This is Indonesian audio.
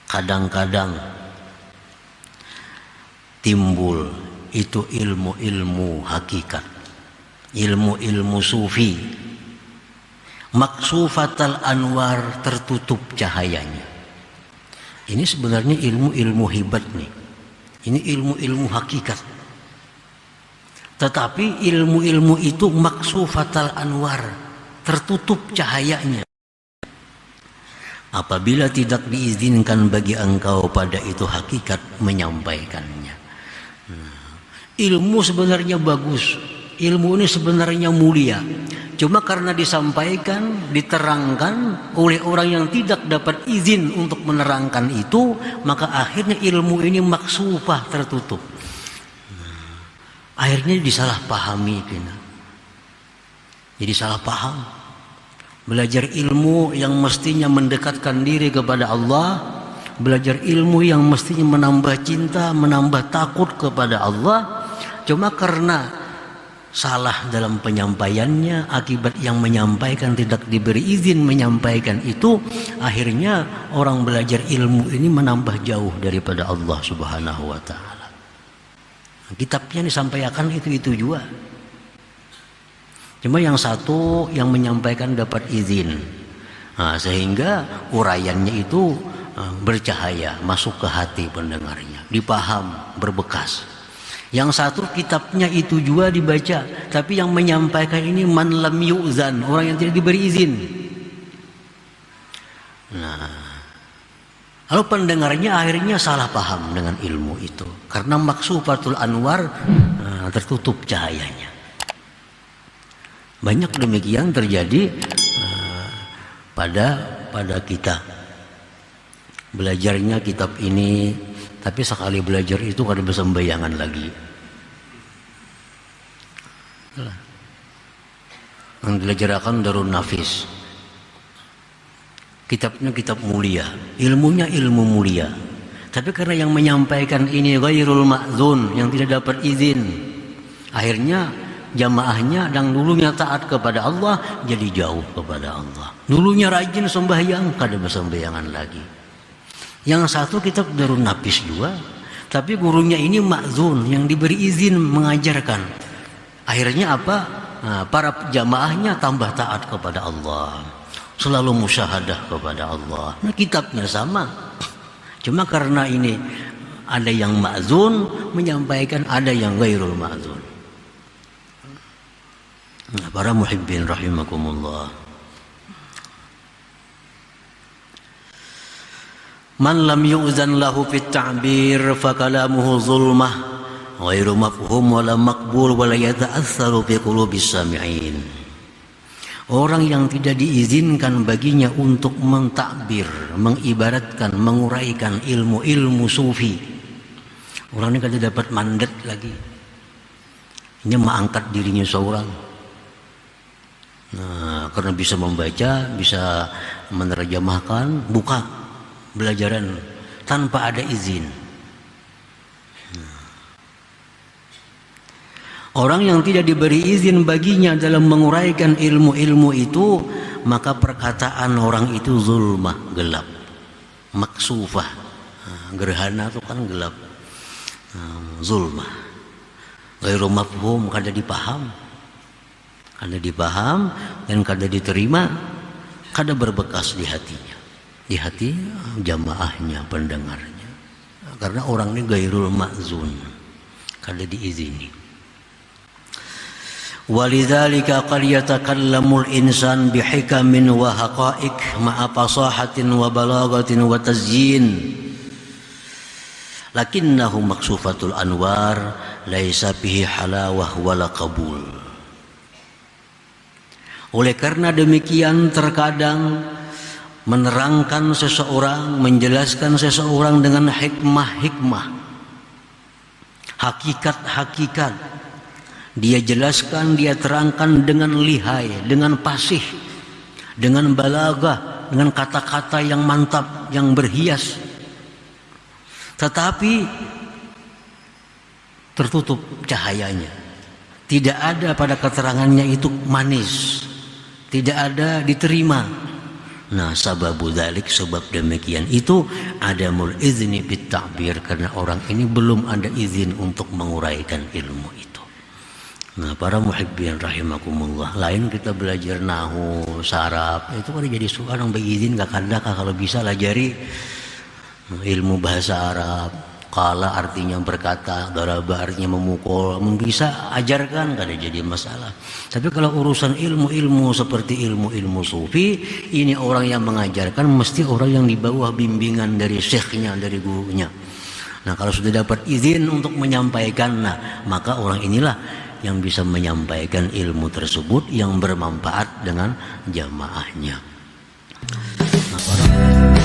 kadang-kadang timbul itu ilmu-ilmu hakikat, ilmu-ilmu sufi, maksufatal anwar, tertutup cahayanya. Ini sebenarnya ilmu-ilmu hebat nih. Ini ilmu-ilmu hakikat. Tetapi ilmu-ilmu itu maksufatal anwar, tertutup cahayanya. Apabila tidak diizinkan bagi engkau pada itu hakikat menyampaikannya. Ilmu sebenarnya bagus, ilmu ini sebenarnya mulia. Cuma karena disampaikan, diterangkan oleh orang yang tidak dapat izin untuk menerangkan itu, maka akhirnya ilmu ini maksufah, tertutup. Akhirnya disalahpahami. Jadi salah paham. Belajar ilmu yang mestinya mendekatkan diri kepada Allah, belajar ilmu yang mestinya menambah cinta, menambah takut kepada Allah, cuma karena salah dalam penyampaiannya, akibat yang menyampaikan tidak diberi izin menyampaikan itu, akhirnya orang belajar ilmu ini menambah jauh daripada Allah Subhanahu wa ta'ala. Kitabnya disampaikan itu juga. Cuma yang satu yang menyampaikan dapat izin, sehingga uraiannya itu bercahaya, masuk ke hati pendengarnya, dipaham, berbekas. Yang satu kitabnya itu juga dibaca, tapi yang menyampaikan ini man lam yu'zan, orang yang tidak diberi izin. Lalu pendengarnya akhirnya salah paham dengan ilmu itu, karena maksufatul anwar tertutup cahayanya. Banyak demikian terjadi pada kita. Belajarnya kitab ini, tapi sekali belajar itu kada bersembayangan lagi. Yang belajarkan Darun Nafis. Kitabnya kitab mulia, ilmunya ilmu mulia. Tapi karena yang menyampaikan ini ghairul ma'zun, yang tidak dapat izin, akhirnya jamaahnya yang dulunya taat kepada Allah jadi jauh kepada Allah. Dulunya rajin sembahyang, kada bersembayangan lagi. Yang satu kitab Darun Nafis juga, tapi gurunya ini ma'zun, yang diberi izin mengajarkan. Akhirnya apa? Para jamaahnya tambah taat kepada Allah, selalu musyahadah kepada Allah. Kitabnya sama, cuma karena ini ada yang ma'zun menyampaikan, ada yang ghairul ma'zun. Para muhibbin rahimakumullah, man lam yu'zan lahu fit ta'bir fa kalamuhu zulmah ghairu mafhum wala maqbul wala yata'assaru fi qulubis sami'in. Orang yang tidak diizinkan baginya untuk mentakbir, mengibaratkan, menguraikan ilmu-ilmu sufi, orang ini kada dapat mandat lagi. Ini mengangkat dirinya seorang. Karena bisa membaca, bisa menerjemahkan, buka belajaran tanpa ada izin. Orang yang tidak diberi izin baginya dalam menguraikan ilmu-ilmu itu, maka perkataan orang itu zulmah, gelap, maksufah. Gerhana itu kan gelap, zulmah, ghairu mafhum, kada dipaham, dan kada diterima, kada berbekas di hatinya, di hati jamaahnya, pendengarnya, karena orang ini ghairul ma'zun, kada diizini. Walidzalika qad yatakallamul insan bihikamin wa haqa'iq ma'a fasahatin wa balagatin wa tazyin, lakinnahu maksufatul anwar laisa bihi halawah wala qabul. Oleh karena demikian, terkadang menerangkan seseorang, menjelaskan seseorang dengan hikmah-hikmah, hakikat-hakikat, dia jelaskan, dia terangkan dengan lihai, dengan fasih, dengan balagah, dengan kata-kata yang mantap, yang berhias. Tetapi tertutup cahayanya. Tidak ada pada keterangannya itu manis, tidak ada diterima, Nah, sababu dzalik, sebab demikian itu adamul izni bit ta'bir, karena orang ini belum ada izin untuk menguraikan ilmu itu. Nah, para muhibbin rahimakumullah, lain kita belajar nahu, saraf, itu kan jadi seorang berizin gak kada kalau bisa lajari ilmu bahasa Arab. Qala artinya berkata, daraba artinya memukul, bisa ajarkan, kada jadi masalah. Tapi kalau urusan ilmu-ilmu seperti ilmu-ilmu sufi, ini orang yang mengajarkan mesti orang yang di bawah bimbingan dari syekhnya, dari gurunya. Nah, kalau sudah dapat izin untuk menyampaikan, nah maka orang inilah yang bisa menyampaikan ilmu tersebut yang bermanfaat dengan jamaahnya. Nah,